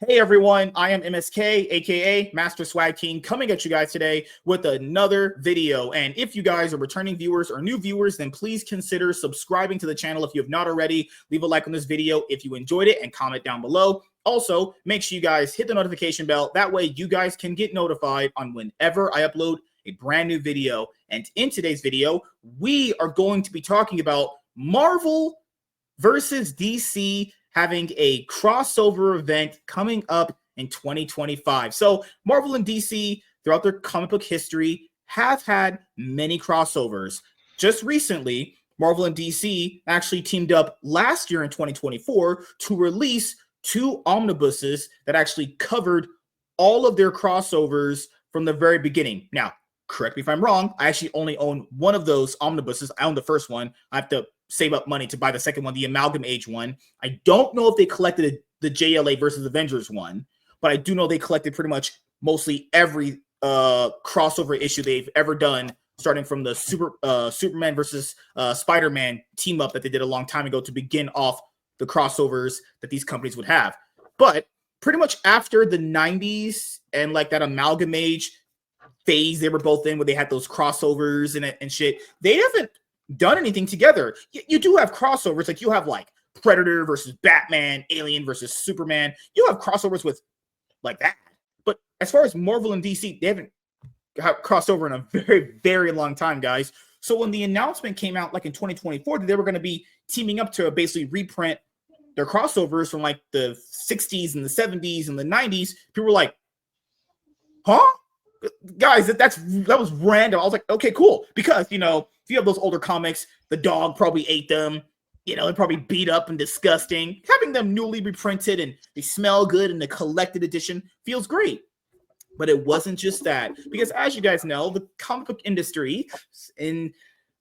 Hey everyone, I am MSK, aka Master Swag King, coming at you guys today with another video. And if you guys are returning viewers or new viewers, then please consider subscribing to the channel if you have not already. Leave a like on this video if you enjoyed it and comment down below. Also, make sure you guys hit the notification bell. That way you guys can get notified on whenever I upload a brand new video. And in today's video, we are going to be talking about Marvel versus DC having a crossover event coming up in 2025. So Marvel and DC throughout their comic book history have had many crossovers. Just recently, Marvel and DC actually teamed up last year in 2024 to release two omnibuses that actually covered all of their crossovers from the very beginning. Now, correct me if I'm wrong, I actually only own one of those omnibuses. I own the first one. I have to save up money to buy the second one, the Amalgam Age one. I don't know if they collected the JLA versus Avengers one, but I do know they collected pretty much mostly every crossover issue they've ever done, starting from the Superman versus Spider-Man team up that they did a long time ago to begin off the crossovers that these companies would have. But pretty much after the 90s and like that Amalgam Age phase they were both in, where they had those crossovers and shit, they haven't done anything together. You do have crossovers, like you have like Predator versus Batman, Alien versus Superman. You have crossovers with like that. But as far as Marvel and DC, they haven't crossed over in a very, very long time, guys. So when the announcement came out like in 2024 that they were going to be teaming up to basically reprint their crossovers from like the 60s and the 70s and the 90s, people were like, huh? Guys, that was random. I was like, okay, cool. Because, you know, if you have those older comics, the dog probably ate them. You know, they're probably beat up and disgusting. Having them newly reprinted and they smell good in the collected edition feels great. But it wasn't just that. Because as you guys know, the comic book industry is in,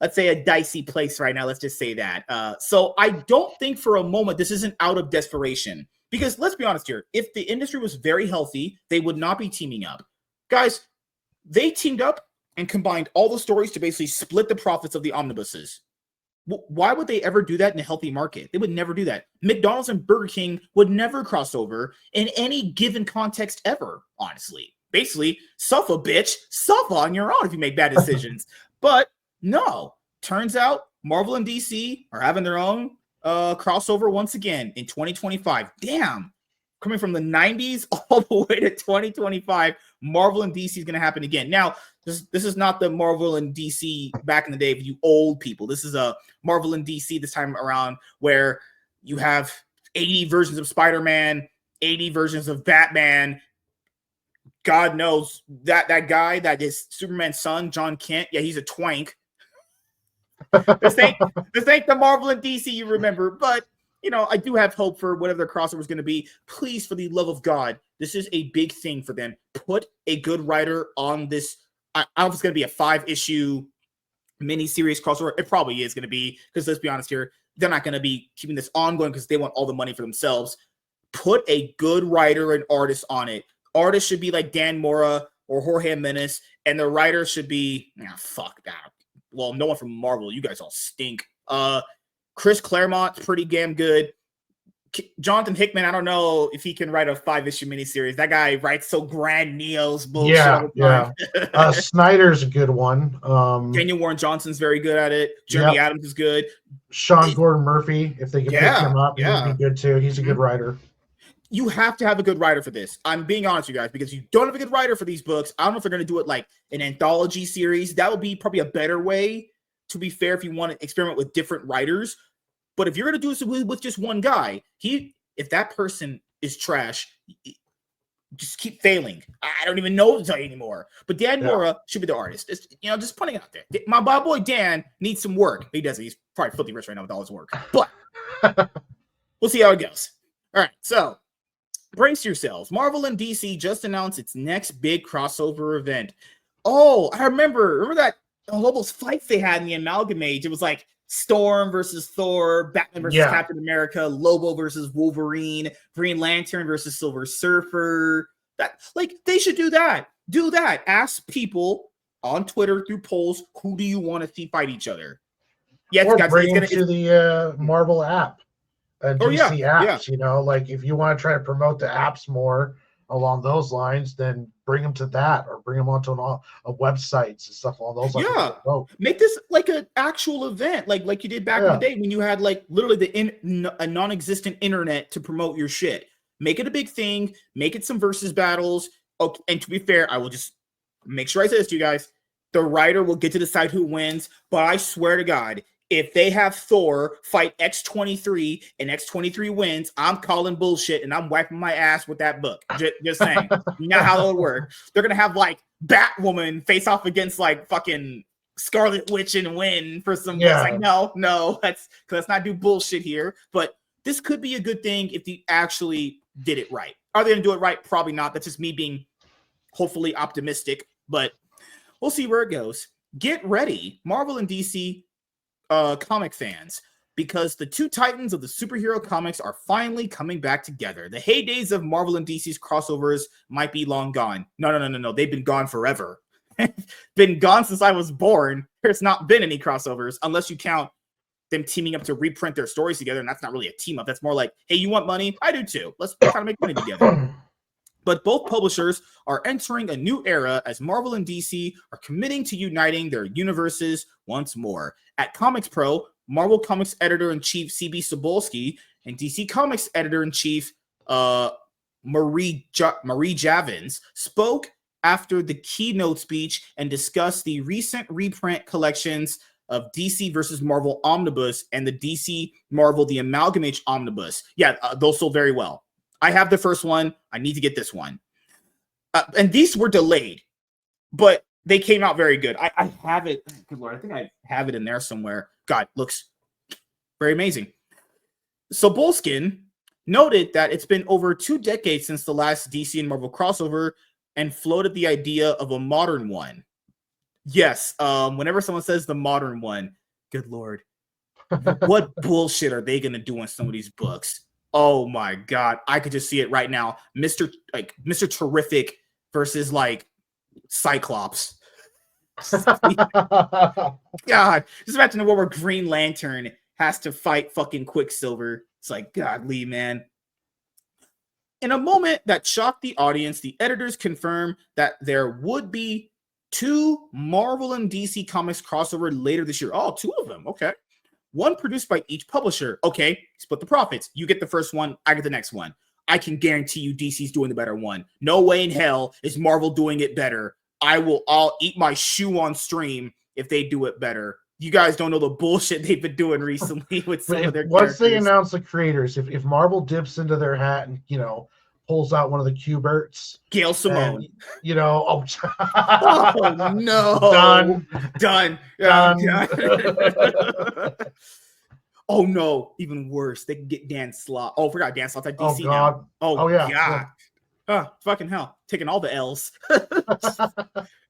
let's say, a dicey place right now. Let's just say that. So I don't think for a moment this isn't out of desperation. Because let's be honest here. If the industry was very healthy, they would not be teaming up. Guys, they teamed up and combined all the stories to basically split the profits of the omnibuses. Why would they ever do that in a healthy market? They would never do that. McDonald's and Burger King would never cross over in any given context ever, honestly. Basically, suffer, bitch. Suffer on your own if you make bad decisions. But no. Turns out Marvel and DC are having their own crossover once again in 2025. Damn. Coming from the 90s all the way to 2025, Marvel and DC is going to happen again. Now, this is not the Marvel and DC back in the day for you old people. This is a Marvel and DC this time around where you have 80 versions of Spider-Man, 80 versions of Batman. God knows that guy that is Superman's son, John Kent. Yeah, he's a twank. This ain't the Marvel and DC you remember, but you know, I do have hope for whatever their crossover is going to be. Please, for the love of God, this is a big thing for them. Put a good writer on this. I don't know if it's going to be a 5-issue mini-series crossover. It probably is going to be, because let's be honest here, they're not going to be keeping this ongoing because they want all the money for themselves. Put a good writer and artist on it. Artists should be like Dan Mora or Jorge Jimenez, and the writers should be, fuck that. Well, no one from Marvel. You guys all stink. Chris Claremont's pretty damn good. Jonathan Hickman, I don't know if he can write a 5-issue miniseries. That guy writes so grand Neo's bullshit. Yeah. Snyder's a good one. Daniel Warren Johnson's very good at it. Jeremy Adams is good. Sean Gordon Murphy, if they can pick him up, he'd be good too. He's a good writer. You have to have a good writer for this. I'm being honest with you guys, because you don't have a good writer for these books. I don't know if they're going to do it like an anthology series. That would be probably a better way, to be fair, if you want to experiment with different writers. But if you're going to do this with just one guy, if that person is trash, just keep failing. I don't even know what to tell you anymore. But Dan Mora should be the artist. Just putting it out there. My boy Dan needs some work. He doesn't. He's probably filthy rich right now with all his work. But we'll see how it goes. All right, so brace yourselves. Marvel and DC just announced its next big crossover event. Oh, I remember that all those fights they had in the Amalgam Age. It was like Storm versus Thor, Batman versus Captain America, Lobo versus Wolverine, Green Lantern versus Silver Surfer. That, like, they should do that. Do that. Ask people on Twitter through polls, who do you want to see fight each other? Yes, or bring it to the Marvel app. and DC apps. You know, like if you want to try to promote the apps more along those lines, then bring them to that, or bring them onto a websites and stuff along those lines. Yeah, make this like an actual event, like you did back in the day when you had like literally a non-existent internet to promote your shit. Make it a big thing. Make it some versus battles. Okay, and to be fair, I will just make sure I say this to you guys. The writer will get to decide who wins, but I swear to God, if they have Thor fight X-23 and X-23 wins, I'm calling bullshit and I'm wiping my ass with that book. Just saying. You know how it'll work. They're going to have like Batwoman face off against like fucking Scarlet Witch and win for some. Yeah. Like, no, let's not do bullshit here. But this could be a good thing if they actually did it right. Are they going to do it right? Probably not. That's just me being hopefully optimistic, but we'll see where it goes. Get ready, Marvel and DC comic fans, because the two titans of the superhero comics are finally coming back together. The heydays of Marvel and DC's crossovers might be long gone. No. They've been gone forever. Been gone since I was born. There's not been any crossovers, unless you count them teaming up to reprint their stories together, and that's not really a team up. That's more like, hey, you want money? I do too. Let's try to make money together. But both publishers are entering a new era as Marvel and DC are committing to uniting their universes once more. At Comics Pro, Marvel Comics editor-in-chief C.B. Cebulski and DC Comics editor-in-chief Marie Javins spoke after the keynote speech and discussed the recent reprint collections of DC versus Marvel Omnibus and the DC Marvel The Amalgamation Omnibus. Yeah, those sold very well. I have the first one. I need to get this one. And these were delayed, but they came out very good. I have it. Good Lord, I think I have it in there somewhere. God, looks very amazing. Cebulski noted that it's been over 2 decades since the last DC and Marvel crossover and floated the idea of a modern one. Yes, whenever someone says the modern one, good Lord, what bullshit are they going to do on some of these books? Oh my God, I could just see it right now. Mr. Terrific versus like Cyclops. God, just imagine the world where Green Lantern has to fight fucking Quicksilver. It's like, God, Lee, man. In a moment that shocked the audience, the editors confirmed that there would be 2 Marvel and DC Comics crossover later this year. Oh, 2 of them. Okay. One produced by each publisher. Okay, split the profits. You get the first one, I get the next one. I can guarantee you DC's doing the better one. No way in hell is Marvel doing it better. I'll eat my shoe on stream if they do it better. You guys don't know the bullshit they've been doing recently with some of their once they announce the creators, if Marvel dips into their hat and, pulls out one of the Q-Berts. Gail Simone. And, oh no. Done. Oh no, even worse. They can get Dan Slott. Oh, I forgot Dan Slott's at DC now. Oh yeah. God. Oh, fucking hell. Taking all the L's.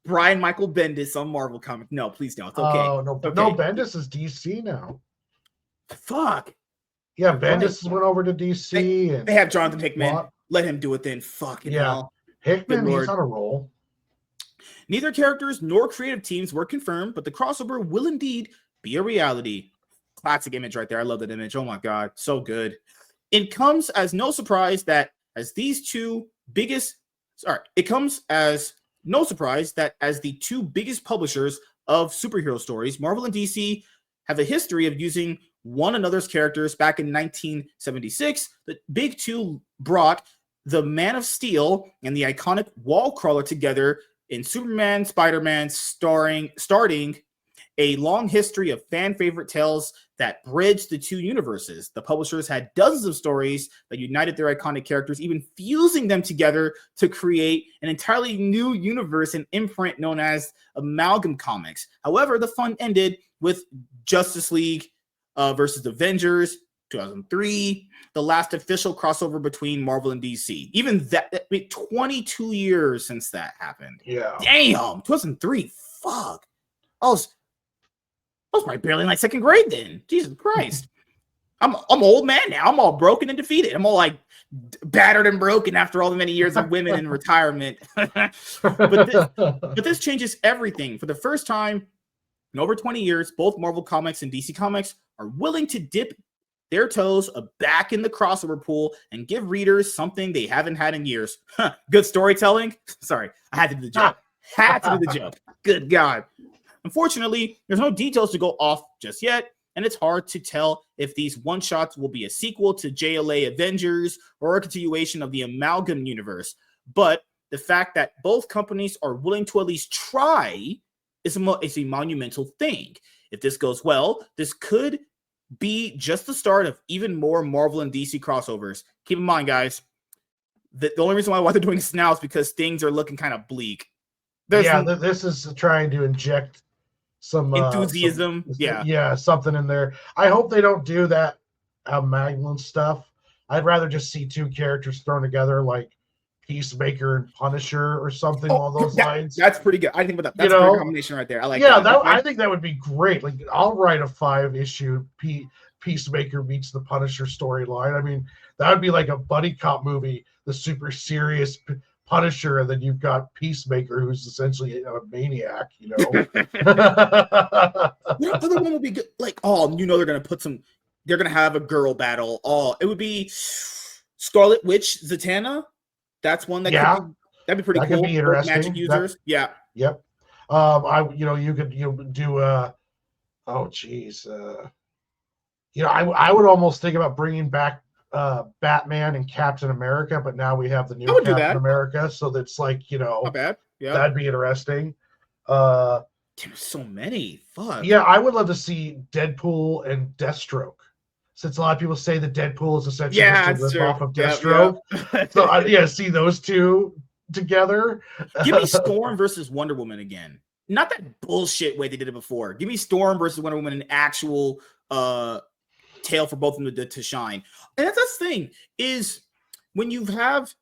Brian Michael Bendis on Marvel Comics. No, please don't. It's okay. Oh, no, okay. No, Bendis is DC now. Fuck. Yeah, Bendis went over to DC. They have Jonathan Hickman. Let him do it then. Fucking hell. Hickman, he's on a roll. Neither characters nor creative teams were confirmed, but the crossover will indeed be a reality. Classic image right there. I love that image. Oh my God. So good. It comes as no surprise that as the 2 biggest publishers of superhero stories, Marvel and DC have a history of using one another's characters. Back in 1976, the big 2 brought the Man of Steel and the iconic Wall Crawler together in Superman, Spider-Man, starting a long history of fan favorite tales that bridged the 2 universes. The publishers had dozens of stories that united their iconic characters, even fusing them together to create an entirely new universe and imprint known as Amalgam Comics. However, the fun ended with Justice League versus Avengers, 2003, the last official crossover between Marvel and DC. Even that, 22 years since that happened. Yeah. Damn, 2003. Fuck. I was probably barely in like 2nd grade then. Jesus Christ. I'm an old man now. I'm all broken and defeated. I'm all like battered and broken after all the many years of women in retirement. but this changes everything. For the first time in over 20 years, both Marvel Comics and DC Comics are willing to dip their toes back in the crossover pool and give readers something they haven't had in years. Good storytelling. Sorry, I had to do the joke. Had to do the joke. Good God. Unfortunately, there's no details to go off just yet, and it's hard to tell if these one-shots will be a sequel to JLA Avengers or a continuation of the Amalgam universe. But the fact that both companies are willing to at least try is a monumental thing. If this goes well, this could be just the start of even more Marvel and DC crossovers. Keep in mind, guys, the only reason why they're doing this now is because things are looking kind of bleak. This is trying to inject some enthusiasm. Something in there. I hope they don't do that Amalgam stuff. I'd rather just see two characters thrown together like Peacemaker and Punisher or something along those lines. That's pretty good. I think about that. That's a good combination right there. I like that. I think that would be great. Like, I'll write a 5-issue Peacemaker meets the Punisher storyline. I mean, that would be like a buddy cop movie, the super serious Punisher, and then you've got Peacemaker, who's essentially a maniac, you know. What other one would be good? Like, they're gonna have a girl battle. It would be Scarlet Witch, Zatanna. That's one that'd be pretty cool. Could be interesting. Magic users. Yep. You could do I would almost think about bringing back Batman and Captain America, but now we have the new Captain America, so that's like, not bad. Yeah, that'd be interesting. Damn, so many. Fuck. Yeah, I would love to see Deadpool and Deathstroke, since a lot of people say that Deadpool is essentially just a rip-off of Deathstroke. Yep. So see those two together. Give me Storm versus Wonder Woman again. Not that bullshit way they did it before. Give me Storm versus Wonder Woman, an actual tale for both of them to shine. And that's the thing, is when you have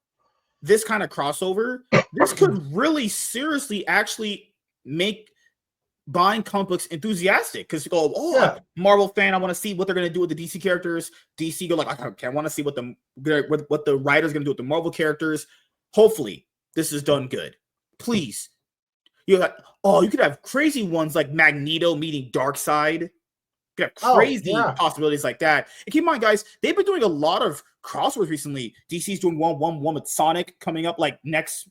this kind of crossover, this could really seriously actually make buying comic books enthusiastic, because you go, Marvel fan, I want to see what they're going to do with the DC characters. DC go like, I want to see what the writer's going to do with the Marvel characters. Hopefully this is done good. Please. You could have crazy ones like Magneto meeting Darkseid. You have crazy possibilities like that. And keep in mind, guys, they've been doing a lot of crossovers recently. DC's doing one with Sonic coming up like next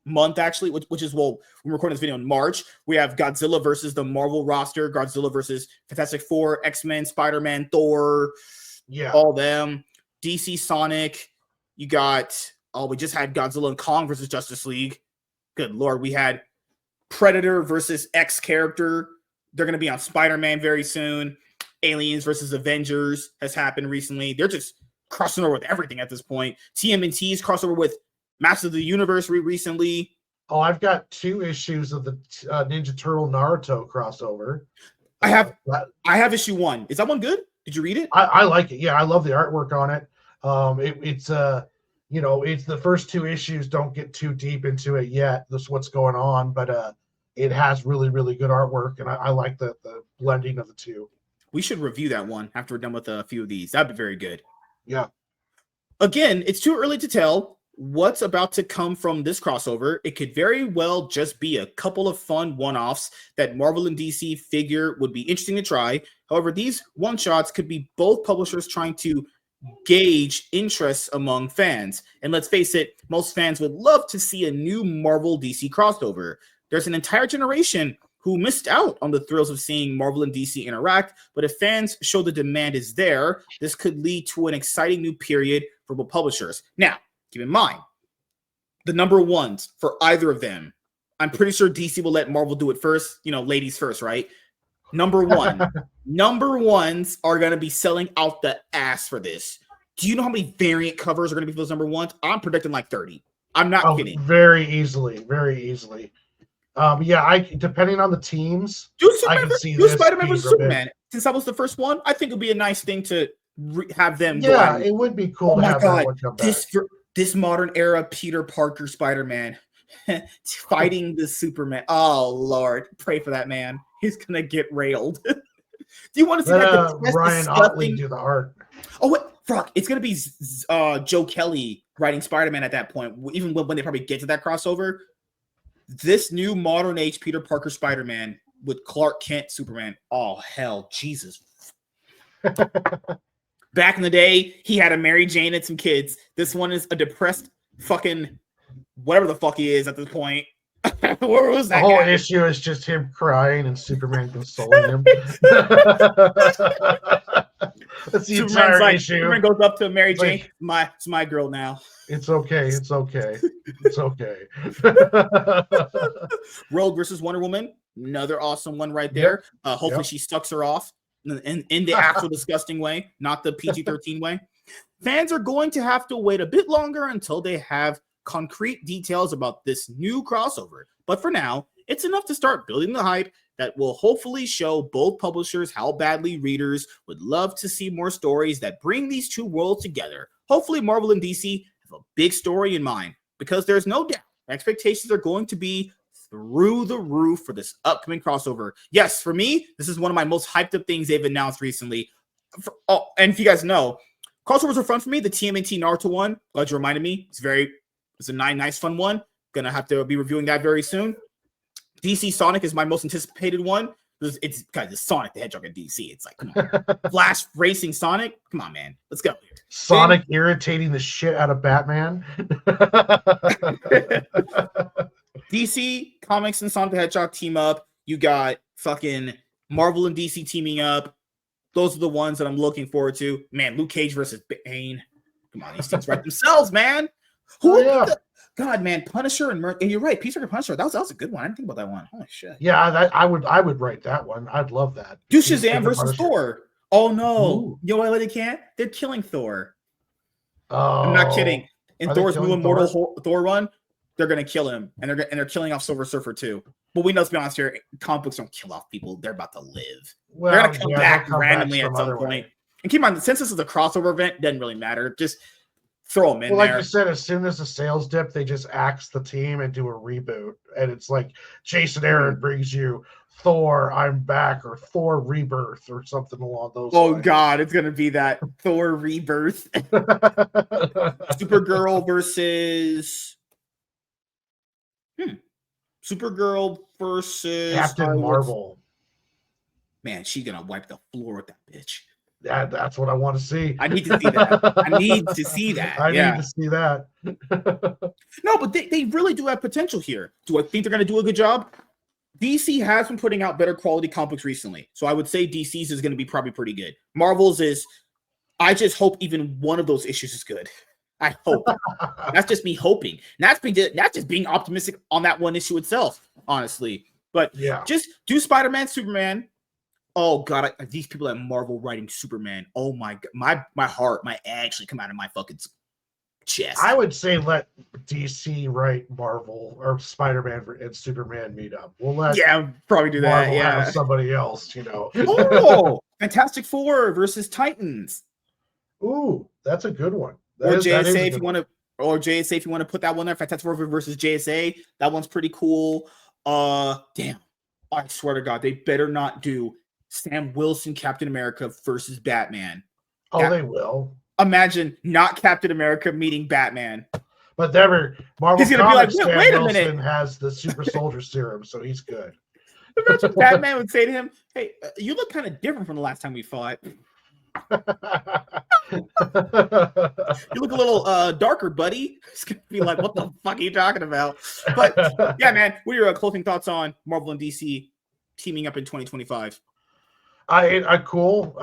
month, actually, which is, we're recording this video in March. We have Godzilla versus the Marvel roster, Godzilla versus Fantastic Four, X-Men, Spider-Man, Thor, all them. DC Sonic. You got, we just had Godzilla and Kong versus Justice League. Good Lord. We had Predator versus X character. They're going to be on Spider-Man very soon. Aliens versus Avengers has happened recently. They're just crossing over with everything at this point. TMNT's crossover with Masters of the Universe recently. I've got 2 issues of the Ninja Turtle Naruto crossover. I have issue 1. Is that one good? Did you read it? I like it. Yeah, I love the artwork on it. It's the first 2 issues. Don't get too deep into it yet. That's what's going on, but it has really, really good artwork, and I like the blending of the 2. We should review that one after we're done with a few of these. That'd be very good. Yeah. Again, it's too early to tell what's about to come from this crossover. It could very well just be a couple of fun one-offs that Marvel and DC figure would be interesting to try. However, these one-shots could be both publishers trying to gauge interest among fans. And let's face it, most fans would love to see a new Marvel DC crossover. There's an entire generation who missed out on the thrills of seeing Marvel and DC interact, but if fans show the demand is there, this could lead to an exciting new period for both publishers. Now, keep in mind, the number ones for either of them, I'm pretty sure DC will let Marvel do it first, ladies first, right? Number one, number ones are going to be selling out the ass for this. Do you know how many variant covers are going to be for those number ones? I'm predicting like 30. I'm not kidding. Very easily. Depending on the teams, I can see this. Spider-Man versus Superman. Since that was the first one, I think it would be a nice thing to have them. Yeah, it would be cool to have that one come back. This modern era Peter Parker Spider-Man fighting the Superman. Oh Lord, pray for that man. He's gonna get railed. Do you want to see that? Ryan Otley do the art. Oh wait, fuck! It's gonna be Joe Kelly writing Spider-Man at that point. Even when they probably get to that crossover. This new modern age Peter Parker Spider-Man with Clark Kent Superman. Oh, hell, Jesus. Back in the day, he had a Mary Jane and some kids. This one is a depressed fucking whatever the fuck he is at this point. Where was that? The whole guy? issue is just him crying and Superman consoling him. That's the entire issue. Superman goes up to Mary It's Jane. like, It's my girl now. It's okay. It's okay. It's okay. Rogue versus Wonder Woman. Another awesome one right there. Hopefully she sucks her off in the actual disgusting way, not the PG-13 way. Fans are going to have to wait a bit longer until they have concrete details about this new crossover. But for now, it's enough to start building the hype that will hopefully show both publishers how badly readers would love to see more stories that bring these two worlds together. Hopefully Marvel and DC have a big story in mind, because there's no doubt expectations are going to be through the roof for this upcoming crossover. Yes, for me, this is one of my most hyped up things they've announced recently. And if you guys know, crossovers are fun for me. The TMNT Naruto one, glad you reminded me. It's a nice fun one. Gonna have to be reviewing that very soon. DC Sonic is my most anticipated one. It's Sonic the Hedgehog in DC. It's like, come on. Flash racing Sonic. Come on, man. Let's go. Sonic irritating the shit out of Batman. DC Comics and Sonic the Hedgehog team up. You got fucking Marvel and DC teaming up. Those are the ones that I'm looking forward to. Man, Luke Cage versus Bane. Come on, these things write themselves, man. God, man, Punisher and you're right, Peacemaker Punisher. That was a good one. I didn't think about that one. Holy shit. Yeah, I would write that one. I'd love that. Do Shazam versus Punisher. Thor. Oh no. Ooh. You know why they can't? They're killing Thor. Oh, I'm not kidding. In Are they Thor's new killing Immortal Thor run, they're gonna kill him, and they're killing off Silver Surfer too. But we know, let's be honest here, comic books don't kill off people. They're about to live. well, They're gonna come back they'll come randomly back at some some other point. way. And keep in mind, since this is a crossover event, it doesn't really matter. Just throw them in Well, like there. you said, as soon as the sales dip, they just axe the team and do a reboot. And it's like Jason Aaron brings you Thor, I'm back, or Thor Rebirth, or something along those lines. God, it's gonna be that Thor Rebirth. Supergirl versus Supergirl versus Captain Marvel. Man, she's gonna wipe the floor with that bitch. Yeah, that's what I want to see. I need to see that. I need to see that. I Yeah. need to see that. No, but they really do have potential here. Do I think they're going to do a good job? DC has been putting out better quality comics recently. So I would say DC's is going to be probably pretty good. Marvel's is, I just hope even one of those issues is good. I hope. That's just me hoping. That's just being optimistic on that one issue itself, honestly. But Yeah. just do Spider-Man, Superman. Oh God, these people at Marvel writing Superman. Oh my God, my heart, my actually come out of my fucking chest. I would say let DC write Marvel or Spider-Man and Superman meet up. We'll let probably do that. Marvel Yeah. have somebody else, Oh, Fantastic Four versus Titans. Ooh, that's a good one. Or JSA if you want to, or JSA if you want to put that one there. Fantastic Four versus JSA. That one's pretty cool. Damn. I swear to God, they better not do Sam Wilson Captain America versus Batman. Oh, they will. Imagine not Captain America meeting Batman. But never Marvel He's gonna be like, Comics, wait Sam a minute. Wilson has the super soldier serum, so he's good. Imagine Batman would say to him, "Hey, you look kind of different from the last time we fought. You look a little darker, buddy." It's gonna be like, "What the fuck are you talking about?" But yeah, man, what are your closing thoughts on Marvel and DC teaming up in 2025? Cool.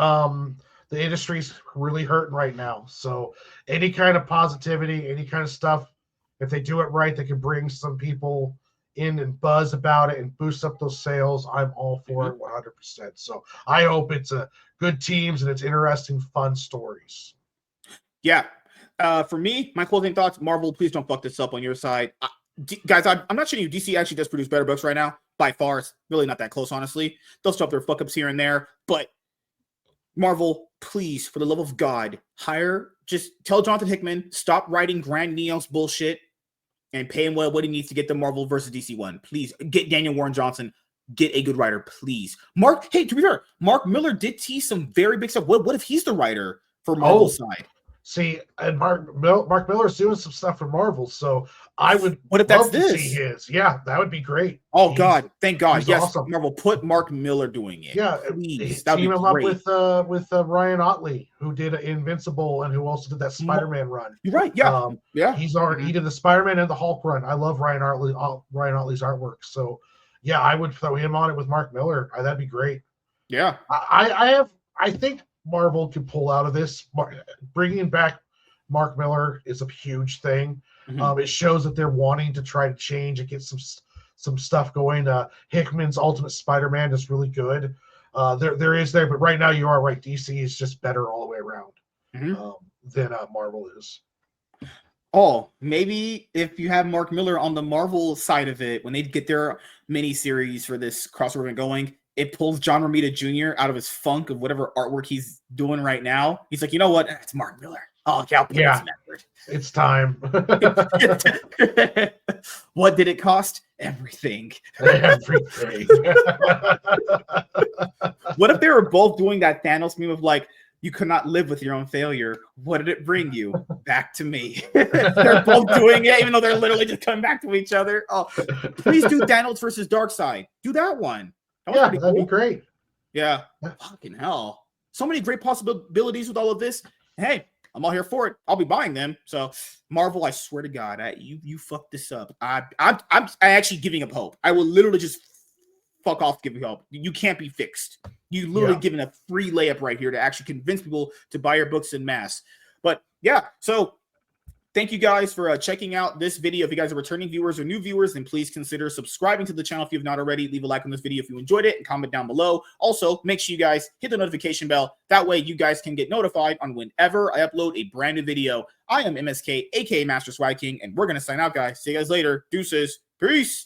The industry's really hurting right now. So any kind of positivity, any kind of stuff, if they do it right, they can bring some people in and buzz about it and boost up those sales. I'm all for it 100%. So I hope it's a good teams and it's interesting, fun stories. Yeah. For me, my closing thoughts, Marvel, please don't fuck this up on your side. Guys, I'm not shitting you. DC actually does produce better books right now. By far, it's really not that close, honestly. They'll still have their fuck ups here and there, but Marvel, please, for the love of God, just tell Jonathan Hickman, stop writing Grand Neos bullshit and pay him what he needs to get the Marvel versus DC one. Please, get Daniel Warren Johnson, get a good writer, please. To be fair, Mark Miller did tease some very big stuff. What if he's the writer for Marvel's side? See, and Mark Miller's doing some stuff for Marvel, so I would What if that's love to see this? his. Yeah, that would be great. Oh He's- God, thank God. he's Yes, awesome. Marvel, put Mark Miller doing it. Yeah, Please. That'd team be him up great. with Ryan Otley, who did Invincible and who also did that Spider-Man run. You're right. Yeah. Yeah. He's already he did the Spider-Man and the Hulk run. I love Ryan Otley's artwork. So yeah, I would throw him on it with Mark Miller. That'd be great. Yeah. I think Marvel could pull out of this. Bringing back Mark Miller is a huge thing. Mhm. It shows that they're wanting to try to change and get some stuff going. Hickman's Ultimate Spider-Man is really good. But right now you are right. DC is just better all the way around than Marvel is. Oh, maybe if you have Mark Miller on the Marvel side of it, when they get their miniseries for this crossover event going, it pulls John Romita Jr. out of his funk of whatever artwork he's doing right now. He's like, you know what? It's Mark Miller. Oh, okay, I'll put Yeah. some effort. It's time. What did it cost? Everything. Everything. What if they were both doing that Thanos meme of like, you could not live with your own failure. What did it bring you? Back to me. They're both doing it, even though they're literally just coming back to each other. Oh, please do Thanos versus Darkseid. Do that one. Yeah, that'd be great. Yeah. Fucking hell. So many great possibilities with all of this. Hey, I'm all here for it. I'll be buying them. So Marvel, I swear to God, you fucked this up. I'm actually giving up hope. I will literally just fuck off giving hope. You can't be fixed. You literally giving a free layup right here to actually convince people to buy your books in mass. But yeah, so thank you guys for checking out this video. If you guys are returning viewers or new viewers, then please consider subscribing to the channel if you have not already. Leave a like on this video if you enjoyed it and comment down below. Also, make sure you guys hit the notification bell. That way you guys can get notified on whenever I upload a brand new video. I am MSK, aka Master Swag King, and we're going to sign out, guys. See you guys later. Deuces. Peace.